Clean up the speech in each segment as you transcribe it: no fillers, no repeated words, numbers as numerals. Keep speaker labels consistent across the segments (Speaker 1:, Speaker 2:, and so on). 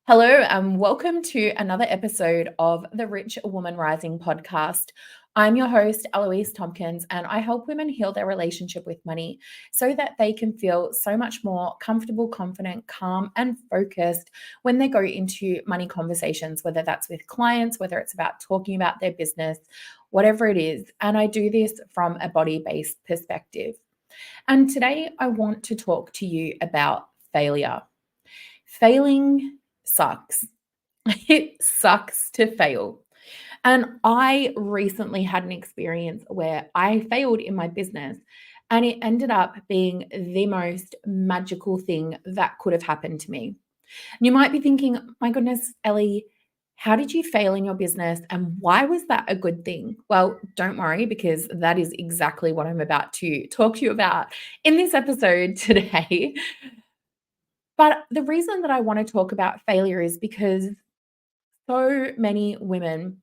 Speaker 1: Hello, and welcome to another episode of the Rich Woman Rising podcast. I'm your host, Eloise Tompkins, and I help women heal their relationship with money so that they can feel so much more comfortable, confident, calm, and focused when they go into money conversations, whether that's with clients, whether it's about talking about their business, whatever it is. And I do this from a body based perspective. And today I want to talk to you about failure. Failing sucks. It sucks to fail. And I recently had an experience where I failed in my business, and it ended up being the most magical thing that could have happened to me. And you might be thinking, my goodness, Ellie, how did you fail in your business and why was that a good thing? Well, don't worry, because that is exactly what I'm about to talk to you about in this episode today. But the reason that I want to talk about failure is because so many women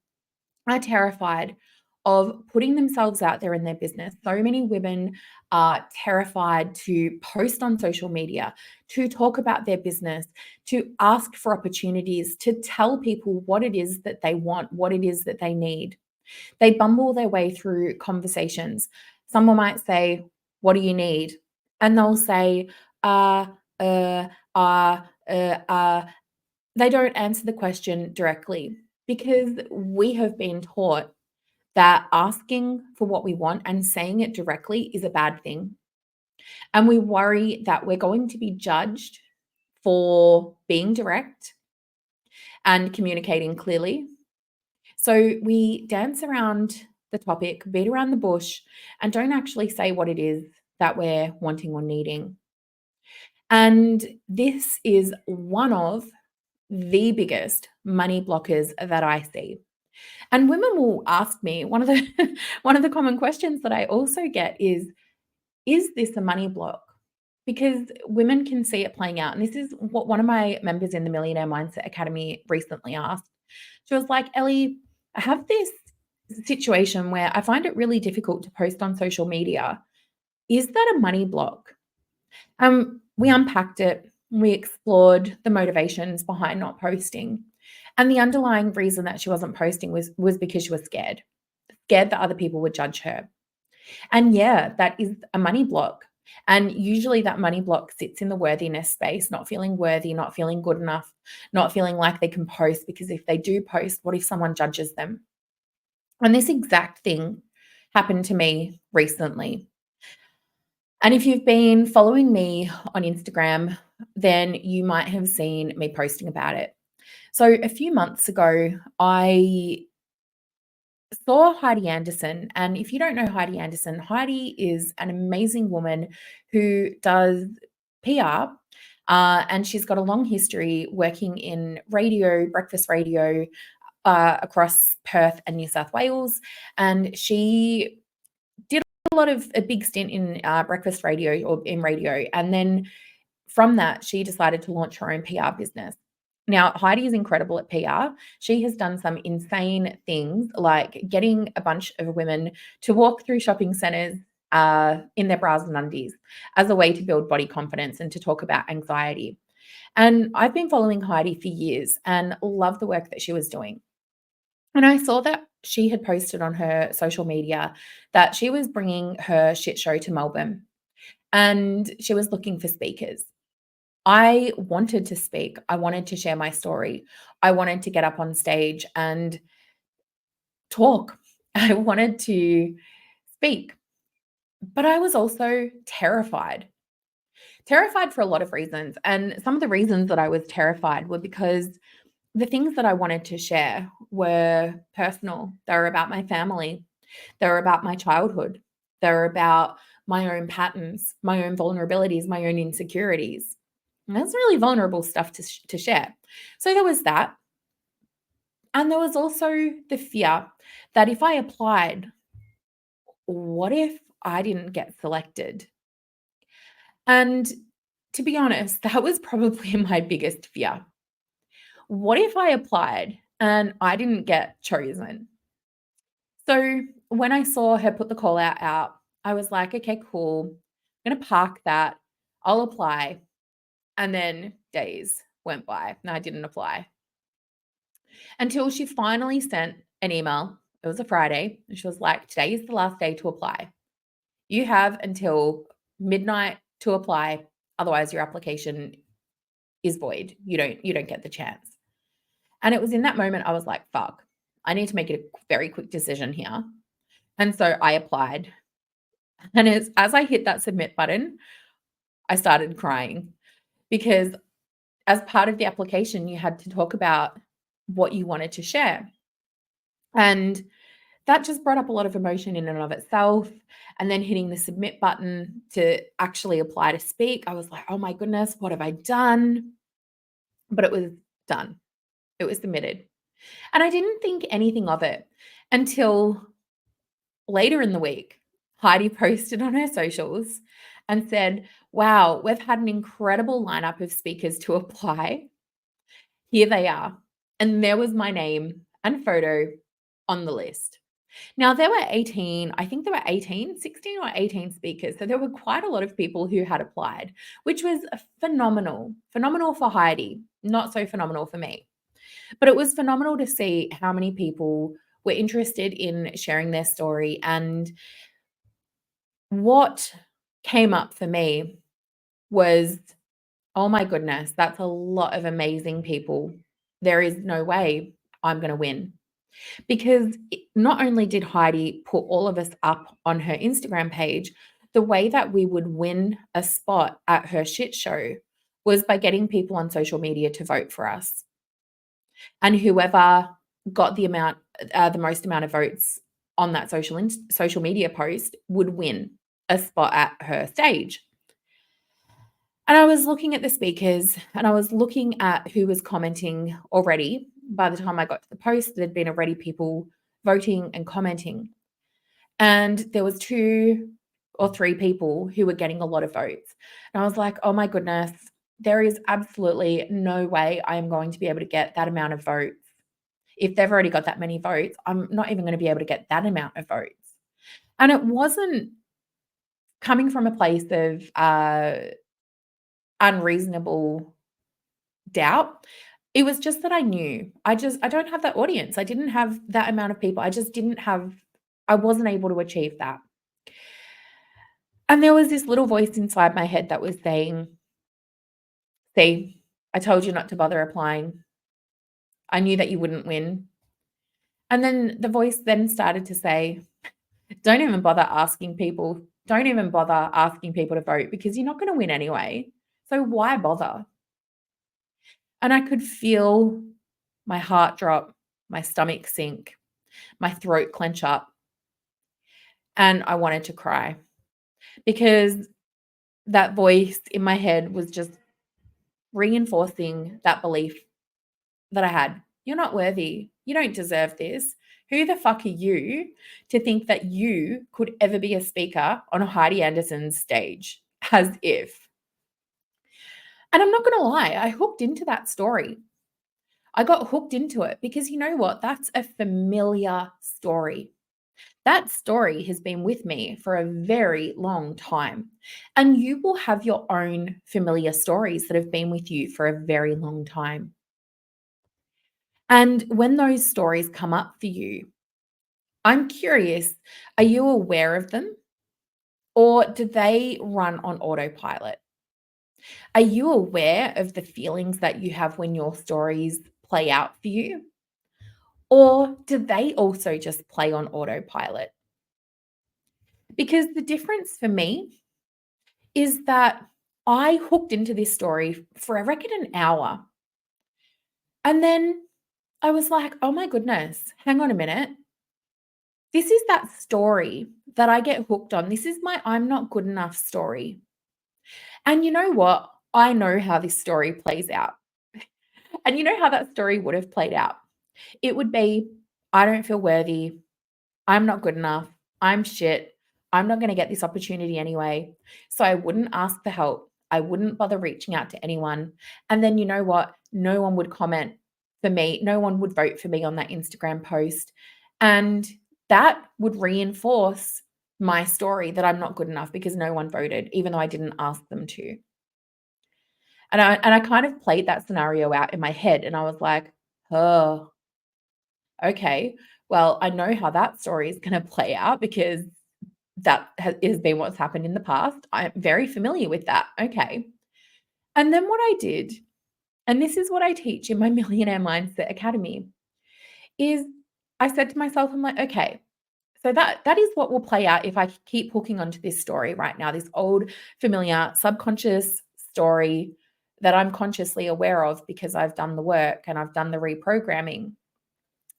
Speaker 1: are terrified of putting themselves out there in their business. So many women are terrified to post on social media, to talk about their business, to ask for opportunities, to tell people what it is that they want, what it is that they need. They bumble their way through conversations. Someone might say, "What do you need?" And they'll say, uh, uh, uh, uh. They don't answer the question directly because we have been taught that asking for what we want and saying it directly is a bad thing. And we worry that we're going to be judged for being direct and communicating clearly. So we dance around the topic, beat around the bush, and don't actually say what it is that we're wanting or needing. And this is one of the biggest money blockers that I see. And women will ask me, one of the one of the common questions that I also get is this a money block? Because women can see it playing out. And this is what one of my members in the Millionaire Mindset Academy recently asked. She was like, "Ellie, I have this situation where I find it really difficult to post on social media. Is that a money block?" We unpacked it. We explored the motivations behind not posting. And the underlying reason that she wasn't posting was because she was scared that other people would judge her. And yeah, that is a money block. And usually that money block sits in the worthiness space, not feeling worthy, not feeling good enough, not feeling like they can post, because if they do post, what if someone judges them? And this exact thing happened to me recently. And if you've been following me on Instagram, then you might have seen me posting about it. So a few months ago, I saw Heidi Anderson. And if you don't know Heidi Anderson, Heidi is an amazing woman who does PR. And she's got a long history working in radio, breakfast radio, across Perth and New South Wales. And she did a big stint in breakfast radio or in radio. And then from that, she decided to launch her own PR business. Now, Heidi is incredible at PR. She has done some insane things like getting a bunch of women to walk through shopping centers in their bras and undies as a way to build body confidence and to talk about anxiety. And I've been following Heidi for years and love the work that she was doing. And I saw that she had posted on her social media that she was bringing her shit show to Melbourne and she was looking for speakers. I wanted to speak. I wanted to share my story. I wanted to get up on stage and talk. I wanted to speak. But I was also terrified. Terrified for a lot of reasons. And some of the reasons that I was terrified were because the things that I wanted to share were personal. They were about my family. They were about my childhood. They were about my own patterns, my own vulnerabilities, my own insecurities. And that's really vulnerable stuff to share. So there was that. And there was also the fear that if I applied, what if I didn't get selected? And to be honest, that was probably my biggest fear. What if I applied and I didn't get chosen? So when I saw her put the call out, I was like, okay, cool. I'm going to park that. I'll apply. And then days went by and I didn't apply until she finally sent an email. It was a Friday. And she was like, today is the last day to apply. You have until midnight to apply. Otherwise, your application is void. You don't get the chance. And it was in that moment I was like, fuck, I need to make a very quick decision here. And so I applied. And as I hit that submit button, I started crying because as part of the application, you had to talk about what you wanted to share. And that just brought up a lot of emotion in and of itself. And then hitting the submit button to actually apply to speak, I was like, oh my goodness, what have I done? But it was done. It was submitted. And I didn't think anything of it until later in the week. Heidi posted on her socials and said, wow, we've had an incredible lineup of speakers to apply. Here they are. And there was my name and photo on the list. Now, there were 18, I think there were 16 or 18 speakers. So there were quite a lot of people who had applied, which was phenomenal. Phenomenal for Heidi, not so phenomenal for me. But it was phenomenal to see how many people were interested in sharing their story. And what came up for me was, oh my goodness, that's a lot of amazing people. There is no way I'm going to win. Because not only did Heidi put all of us up on her Instagram page, the way that we would win a spot at her shit show was by getting people on social media to vote for us. And whoever got the most amount of votes on that social media post would win a spot at her stage. And I was looking at the speakers and I was looking at who was commenting already. By the time I got to the post, there'd been already people voting and commenting. And there was 2 or 3 people who were getting a lot of votes. And I was like, oh my goodness, there is absolutely no way I am going to be able to get that amount of votes. If they've already got that many votes, I'm not even going to be able to get that amount of votes. And it wasn't coming from a place of unreasonable doubt. It was just that I knew. I don't have that audience. I didn't have that amount of people. I wasn't able to achieve that. And there was this little voice inside my head that was saying, see, I told you not to bother applying. I knew that you wouldn't win. And then the voice then started to say, don't even bother asking people. Don't even bother asking people to vote because you're not going to win anyway. So why bother? And I could feel my heart drop, my stomach sink, my throat clench up. And I wanted to cry because that voice in my head was just reinforcing that belief that I had. You're not worthy. You don't deserve this. Who the fuck are you to think that you could ever be a speaker on Heidi Anderson's stage? As if. And I'm not going to lie, I hooked into that story. I got hooked into it because you know what? That's a familiar story. That story has been with me for a very long time. And you will have your own familiar stories that have been with you for a very long time. And when those stories come up for you, I'm curious, are you aware of them? Or do they run on autopilot? Are you aware of the feelings that you have when your stories play out for you? Or do they also just play on autopilot? Because the difference for me is that I hooked into this story for, I reckon, an hour. And then I was like, oh my goodness, hang on a minute. This is that story that I get hooked on. This is my I'm not good enough story. And you know what? I know how this story plays out. And you know how that story would have played out? It would be, I don't feel worthy. I'm not good enough. I'm shit. I'm not going to get this opportunity anyway. So I wouldn't ask for help. I wouldn't bother reaching out to anyone. And then you know what? No one would comment for me. No one would vote for me on that Instagram post. And that would reinforce my story that I'm not good enough because no one voted, even though I didn't ask them to. And I kind of played that scenario out in my head, and I was like, "Oh, okay. Well, I know how that story is gonna play out because that has been what's happened in the past. I'm very familiar with that. Okay." And then what I did, and this is what I teach in my Millionaire Mindset Academy, is I said to myself, I'm like, "Okay, so that is what will play out if I keep hooking onto this story right now, this old, familiar, subconscious story that I'm consciously aware of because I've done the work and I've done the reprogramming.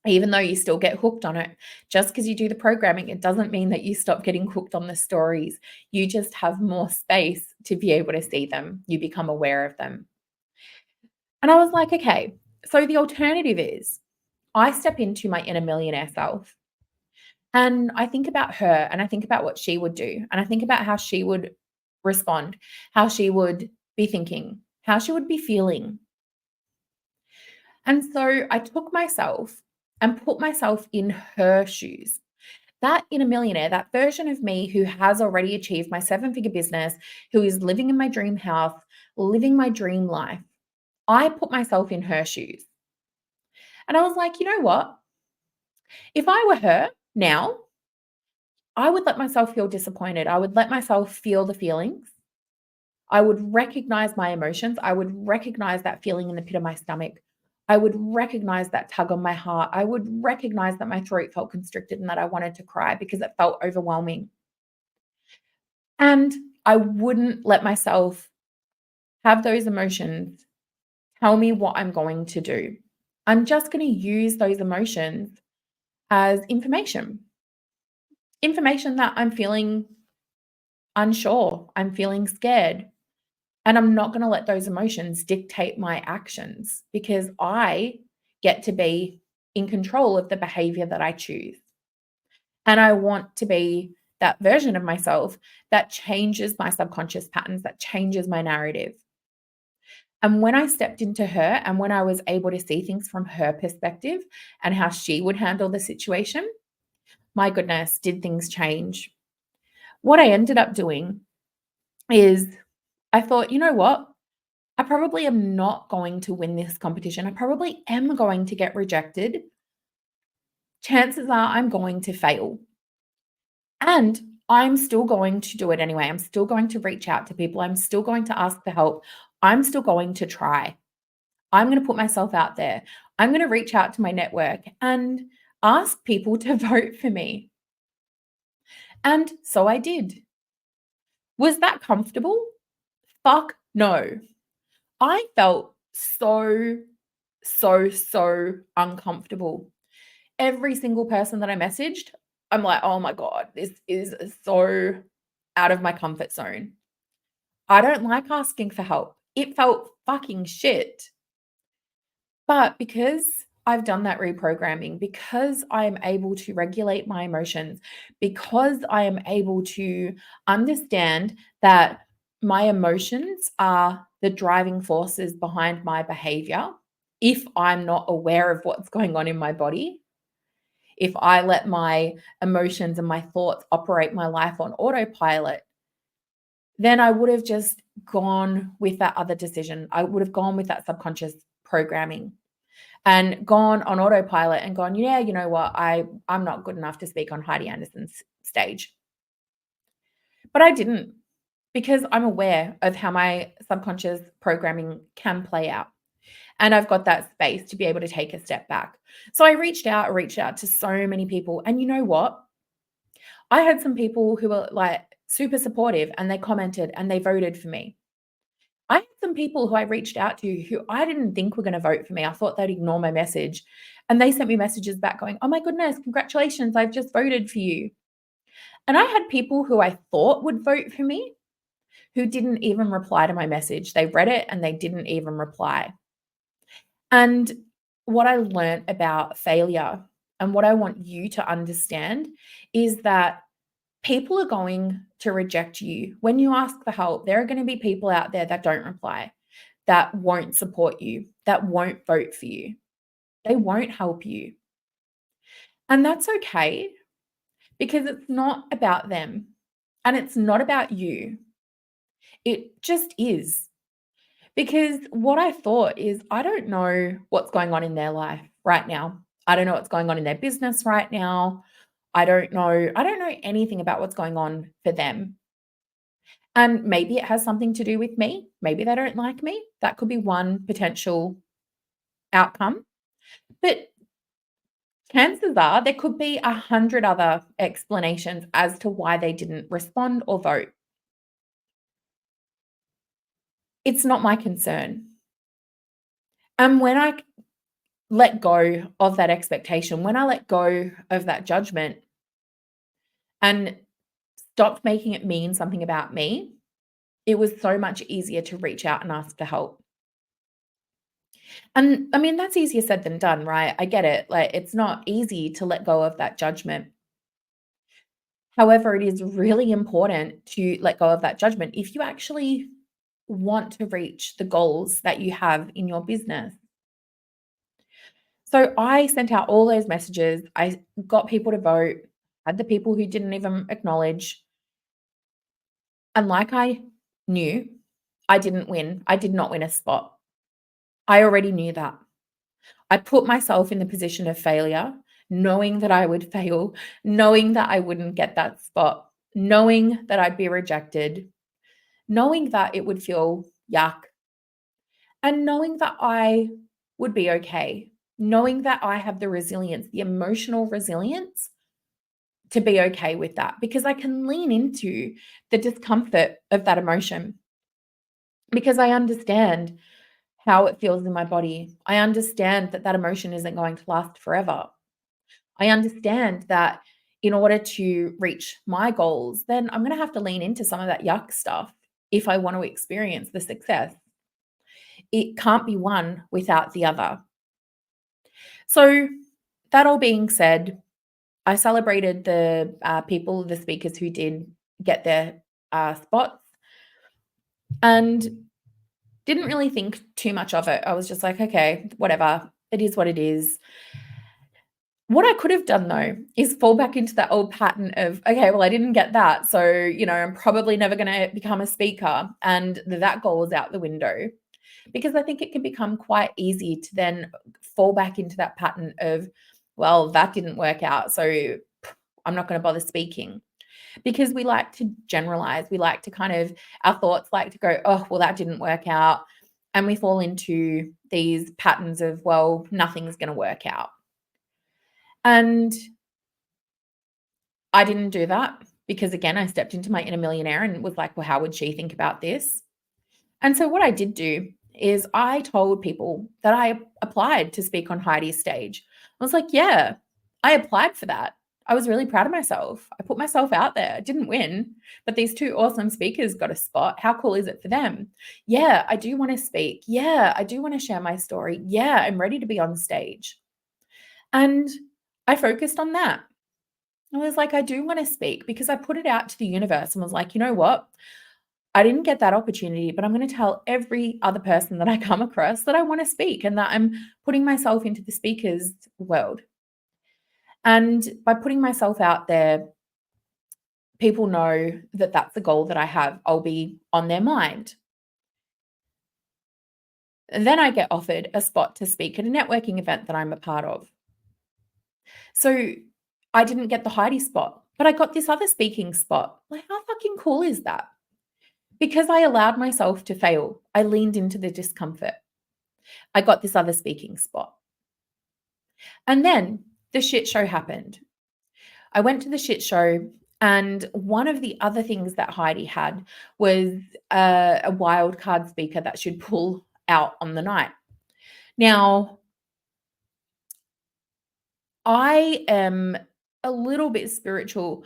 Speaker 1: Even though you still get hooked on it, just because you do the programming, it doesn't mean that you stop getting hooked on the stories. You just have more space to be able to see them. You become aware of them." And I was like, okay, so the alternative is I step into my inner millionaire self and I think about her and I think about what she would do. And I think about how she would respond, how she would be thinking, how she would be feeling. And so I took myself and put myself in her shoes. That inner millionaire, that version of me who has already achieved my seven-figure business, who is living in my dream house, living my dream life. I put myself in her shoes. And I was like, you know what? If I were her now, I would let myself feel disappointed. I would let myself feel the feelings. I would recognize my emotions. I would recognize that feeling in the pit of my stomach. I would recognize that tug on my heart. I would recognize that my throat felt constricted and that I wanted to cry because it felt overwhelming. And I wouldn't let myself have those emotions tell me what I'm going to do. I'm just going to use those emotions as information that I'm feeling unsure, I'm feeling scared. And I'm not going to let those emotions dictate my actions because I get to be in control of the behavior that I choose. And I want to be that version of myself that changes my subconscious patterns, that changes my narrative. And when I stepped into her and when I was able to see things from her perspective and how she would handle the situation, my goodness, did things change? What I ended up doing is I thought, you know what? I probably am not going to win this competition. I probably am going to get rejected. Chances are I'm going to fail. And I'm still going to do it anyway. I'm still going to reach out to people. I'm still going to ask for help. I'm still going to try. I'm going to put myself out there. I'm going to reach out to my network and ask people to vote for me. And so I did. Was that comfortable? Fuck no. I felt so uncomfortable. Every single person that I messaged, I'm like, oh my God, this is so out of my comfort zone. I don't like asking for help. It felt fucking shit. But because I've done that reprogramming, because I am able to regulate my emotions, because I am able to understand that my emotions are the driving forces behind my behavior, if I'm not aware of what's going on in my body, if I let my emotions and my thoughts operate my life on autopilot, then I would have just gone with that other decision. I would have gone with that subconscious programming and gone on autopilot and gone, yeah, you know what? I'm not good enough to speak on Heidi Anderson's stage. But I didn't because I'm aware of how my subconscious programming can play out. And I've got that space to be able to take a step back. So I reached out to so many people. And you know what? I had some people who were like super supportive and they commented and they voted for me. I had some people who I reached out to who I didn't think were going to vote for me. I thought they'd ignore my message. And they sent me messages back going, oh my goodness, congratulations, I've just voted for you. And I had people who I thought would vote for me who didn't even reply to my message. They read it and they didn't even reply. And what I learned about failure and what I want you to understand is that people are going to reject you. When you ask for help, there are going to be people out there that don't reply, that won't support you, that won't vote for you. They won't help you. And that's okay because it's not about them and it's not about you. It just is. Because what I thought is, I don't know what's going on in their life right now. I don't know what's going on in their business right now. I don't know anything about what's going on for them. And maybe it has something to do with me. Maybe they don't like me. That could be one potential outcome. But chances are there could be 100 other explanations as to why they didn't respond or vote. It's not my concern. And when I let go of that expectation, when I let go of that judgment and stopped making it mean something about me, it was so much easier to reach out and ask for help. And I mean, that's easier said than done, right? I get it. Like, it's not easy to let go of that judgment. However, it is really important to let go of that judgment if you actually want to reach the goals that you have in your business. So I sent out all those messages. I got people to vote, had the people who didn't even acknowledge. And like I knew, I didn't win. I did not win a spot. I already knew that. I put myself in the position of failure, knowing that I would fail, knowing that I wouldn't get that spot, knowing that I'd be rejected, knowing that it would feel yuck, and knowing that I would be okay, knowing that I have the resilience, the emotional resilience to be okay with that because I can lean into the discomfort of that emotion because I understand how it feels in my body. I understand that that emotion isn't going to last forever. I understand that in order to reach my goals, then I'm going to have to lean into some of that yuck stuff if I want to experience the success. It can't be one without the other. So, that all being said, I celebrated the people, the speakers who did get their spots and didn't really think too much of it. I was just like, okay, whatever. It is what it is. What I could have done though is fall back into that old pattern of, okay, well, I didn't get that. So, I'm probably never going to become a speaker. And that goal is out the window because I think it can become quite easy to then fall back into that pattern of, well, that didn't work out. So I'm not going to bother speaking because we like to generalize. We like to our thoughts like to go, oh, well, that didn't work out. And we fall into these patterns of, well, nothing's going to work out. And I didn't do that because, again, I stepped into my inner millionaire and was like, well, how would she think about this? And so what I did do is I told people that I applied to speak on Heidi's stage. I was like, yeah, I applied for that. I was really proud of myself. I put myself out there. I didn't win, but these two awesome speakers got a spot. How cool is it for them? Yeah, I do want to speak. Yeah, I do want to share my story. Yeah, I'm ready to be on stage. And I focused on that. I was like, I do want to speak because I put it out to the universe and was like, you know what? I didn't get that opportunity, but I'm going to tell every other person that I come across that I want to speak and that I'm putting myself into the speaker's world. And by putting myself out there, people know that that's the goal that I have. I'll be on their mind. And then I get offered a spot to speak at a networking event that I'm a part of. So I didn't get the Heidi spot, but I got this other speaking spot. Like, how fucking cool is that? Because I allowed myself to fail. I leaned into the discomfort. I got this other speaking spot. And then the shit show happened. I went to the shit show, and one of the other things that Heidi had was a wild card speaker that should pull out on the night. Now, I am a little bit spiritual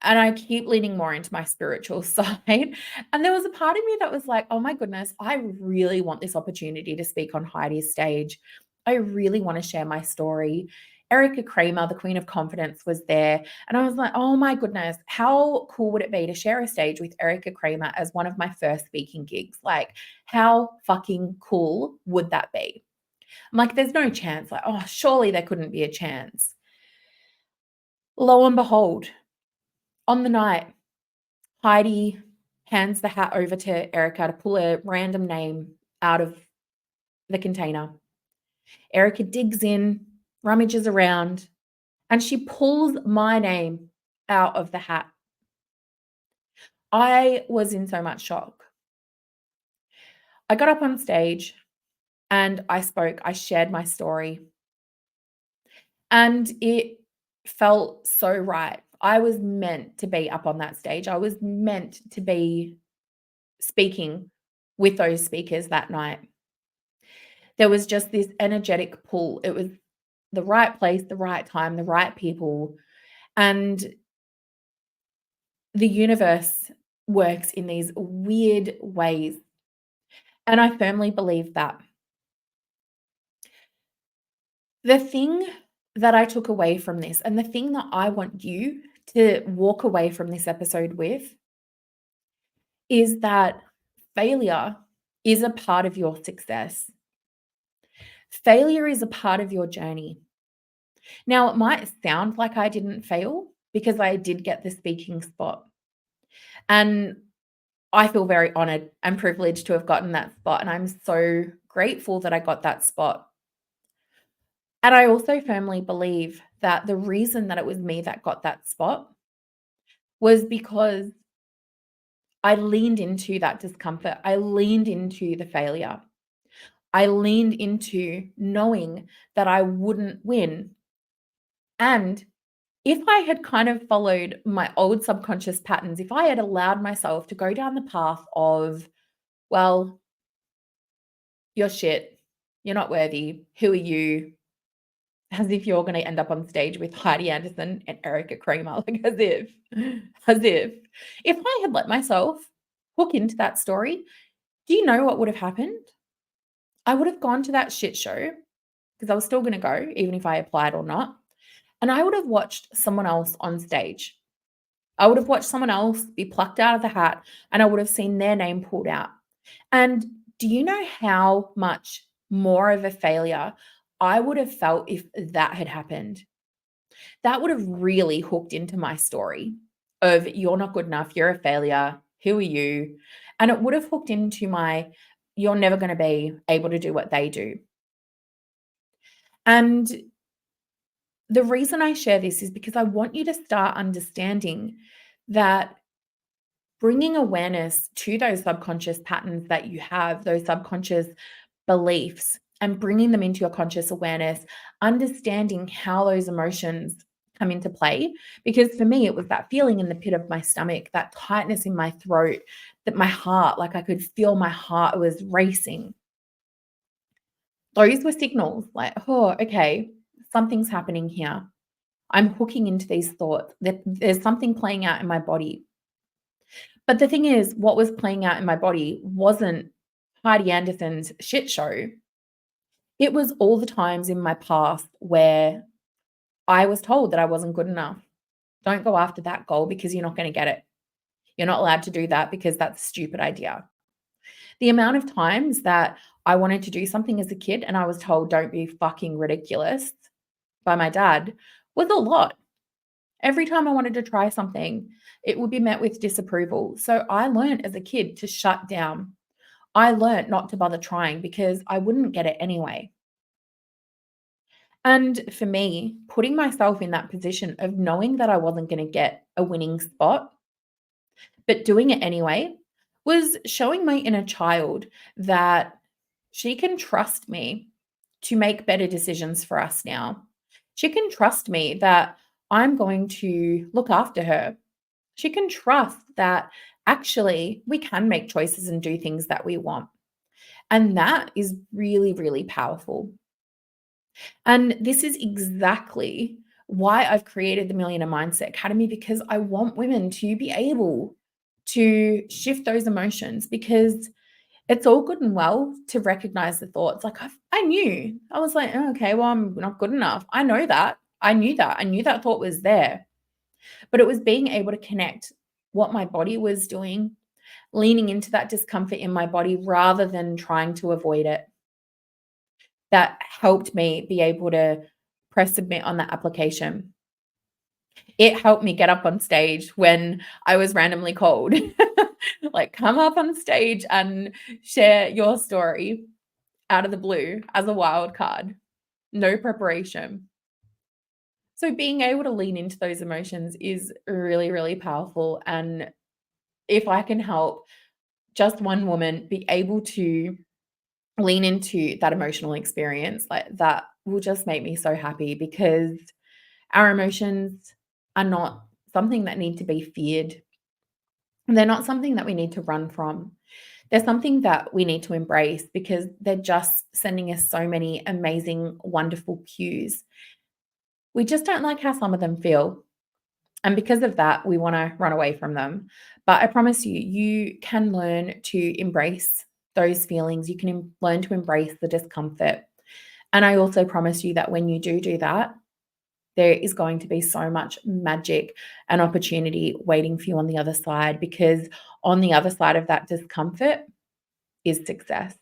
Speaker 1: and I keep leaning more into my spiritual side. And there was a part of me that was like, oh my goodness, I really want this opportunity to speak on Heidi's stage. I really want to share my story. Erica Kramer, the Queen of Confidence, was there. And I was like, oh my goodness, how cool would it be to share a stage with Erica Kramer as one of my first speaking gigs? Like, how fucking cool would that be? I'm like, there's no chance. Like, oh, surely there couldn't be a chance. Lo and behold, on the night, Heidi hands the hat over to Erica to pull a random name out of the container. Erica digs in, rummages around, and she pulls my name out of the hat. I was in so much shock. I got up on stage and I spoke. I shared my story. And it felt so right. I was meant to be up on that stage. I was meant to be speaking with those speakers that night. There was just this energetic pull. It was the right place, the right time, the right people. And the universe works in these weird ways. And I firmly believe that. The thing that I took away from this, and the thing that I want you to walk away from this episode with, is that failure is a part of your success. Failure is a part of your journey. Now, it might sound like I didn't fail because I did get the speaking spot. And I feel very honored and privileged to have gotten that spot. And I'm so grateful that I got that spot. And I also firmly believe that the reason that it was me that got that spot was because I leaned into that discomfort. I leaned into the failure. I leaned into knowing that I wouldn't win. And if I had kind of followed my old subconscious patterns, if I had allowed myself to go down the path of, well, you're shit, you're not worthy, who are you? As if you're going to end up on stage with Heidi Anderson and Erica Kramer, like as if. If I had let myself hook into that story, do you know what would have happened? I would have gone to that shit show because I was still going to go, even if I applied or not. And I would have watched someone else on stage. I would have watched someone else be plucked out of the hat and I would have seen their name pulled out. And do you know how much more of a failure I would have felt if that had happened? That would have really hooked into my story of you're not good enough, you're a failure, who are you? And it would have hooked into my you're never going to be able to do what they do. And the reason I share this is because I want you to start understanding that bringing awareness to those subconscious patterns that you have, those subconscious beliefs, and bringing them into your conscious awareness, understanding how those emotions come into play. Because for me, it was that feeling in the pit of my stomach, that tightness in my throat, that my heart, like I could feel my heart was racing. Those were signals like, oh, okay, something's happening here. I'm hooking into these thoughts. There's something playing out in my body. But the thing is, what was playing out in my body wasn't Heidi Anderson's shit show. It was all the times in my past where I was told that I wasn't good enough. Don't go after that goal because you're not going to get it. You're not allowed to do that because that's a stupid idea. The amount of times that I wanted to do something as a kid and I was told, don't be fucking ridiculous by my dad was a lot. Every time I wanted to try something, it would be met with disapproval. So I learned as a kid to shut down. I learned not to bother trying because I wouldn't get it anyway. And for me, putting myself in that position of knowing that I wasn't going to get a winning spot, but doing it anyway, was showing my inner child that she can trust me to make better decisions for us now. She can trust me that I'm going to look after her. She can trust that actually we can make choices and do things that we want. And that is really, really powerful. And this is exactly why I've created the Millionaire Mindset Academy, because I want women to be able to shift those emotions, because it's all good and well to recognize the thoughts. Like I knew, I was like, oh, okay, well, I'm not good enough. I know that. I knew that. I knew that thought was there. But it was being able to connect what my body was doing, leaning into that discomfort in my body rather than trying to avoid it. That helped me be able to press submit on that application. It helped me get up on stage when I was randomly called. Like, come up on stage and share your story out of the blue as a wild card. No preparation. So being able to lean into those emotions is really, really powerful. And if I can help just one woman be able to lean into that emotional experience, like that will just make me so happy, because our emotions are not something that need to be feared. They're not something that we need to run from. They're something that we need to embrace, because they're just sending us so many amazing, wonderful cues. We just don't like how some of them feel. And because of that, we want to run away from them. But I promise you, you can learn to embrace those feelings. You can learn to embrace the discomfort. And I also promise you that when you do that, there is going to be so much magic and opportunity waiting for you on the other side, because on the other side of that discomfort is success.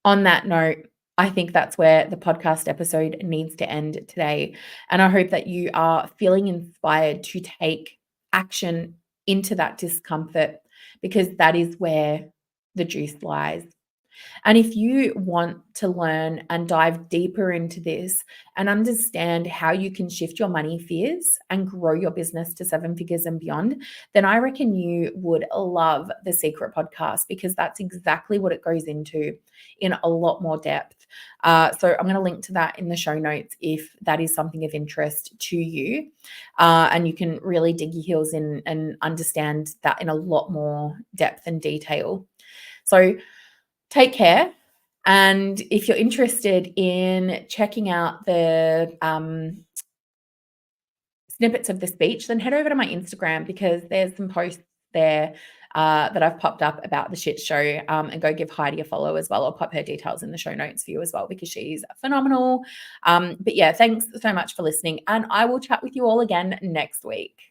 Speaker 1: On that note, I think that's where the podcast episode needs to end today. And I hope that you are feeling inspired to take action into that discomfort, because that is where the juice lies. And if you want to learn and dive deeper into this and understand how you can shift your money fears and grow your business to seven figures and beyond, then I reckon you would love the Secret podcast, because that's exactly what it goes into in a lot more depth. So I'm going to link to that in the show notes if that is something of interest to you. And you can really dig your heels in and understand that in a lot more depth and detail. So take care. And if you're interested in checking out the snippets of the speech, then head over to my Instagram, because there's some posts there that I've popped up about the shit show, and go give Heidi a follow as well. I'll pop her details in the show notes for you as well, because she's phenomenal. But yeah, thanks so much for listening, and I will chat with you all again next week.